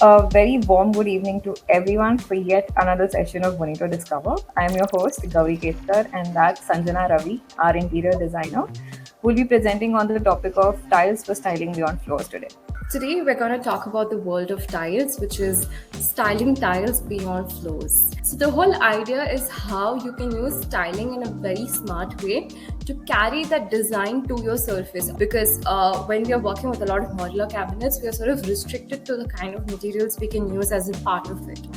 A very warm good evening to everyone for yet another session of Bonito Discover. I am your host, Gauri Ketkar, and that's Sanjana Ravi, our interior designer, who will be presenting on the topic of tiles for styling beyond floors today. Today, we're going to talk about the world of tiles, which is styling tiles beyond floors. So, the whole idea is how you can use styling in a very smart way to carry that design to your surface. Because when we are working with a lot of modular cabinets, we are sort of restricted to the kind of materials we can use as a part of it.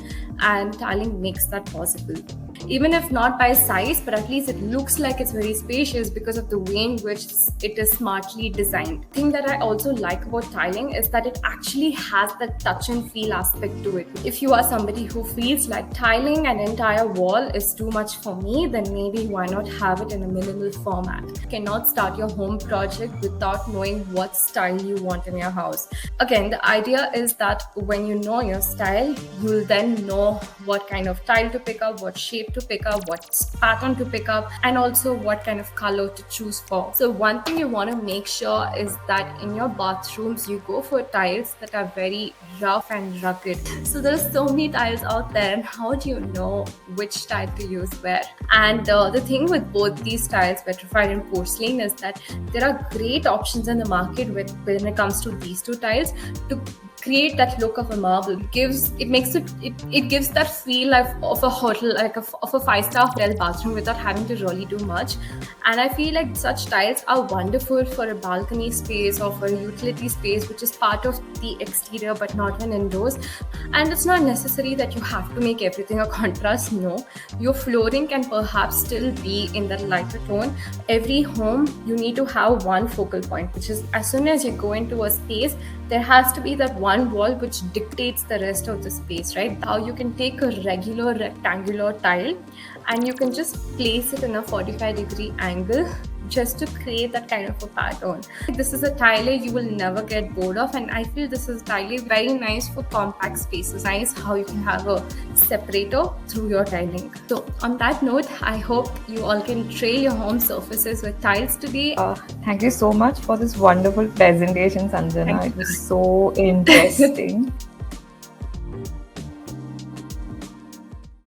And tiling makes that possible. Even if not by size, but at least it looks like it's very spacious because of the way in which it is smartly designed. The thing that I also like about tiling is that it actually has that touch and feel aspect to it. If you are somebody who feels like tiling an entire wall is too much for me, then maybe why not have it in a minimal format? You cannot start your home project without knowing what style you want in your house. Again, the idea is that when you know your style, you'll then know what kind of tile to pick up, what shape to pick up, what pattern to pick up, and also what kind of color to choose for. So one thing you want to make sure is that in your bathrooms you go for tiles that are very rough and rugged. So there's so many tiles out there, and how do you know which tile to use where? And the thing with both these styles, petrified and porcelain, is that there are great options in the market when it comes to these two tiles to create that look of a marble. It gives that feel of a hotel, like of a 5-star hotel bathroom without having to really do much. And I feel like such tiles are wonderful for a balcony space or for a utility space which is part of the exterior but not when indoors. And it's not necessary that you have to make everything a contrast. No, your flooring can perhaps still be in that lighter tone. Every home, you need to have one focal point, which is as soon as you go into a space, there has to be that one wall which dictates the rest of the space, right? How you can take a regular rectangular tile and you can just place it in a 45-degree angle just to create that kind of a pattern. This is a tile you will never get bored of, and I feel this is a tile very nice for compact spaces. Nice how you can have a separator through your tiling. So on that note, I hope you all can trail your home surfaces with tiles today. Thank you so much for this wonderful presentation, Sanjana. It was so interesting.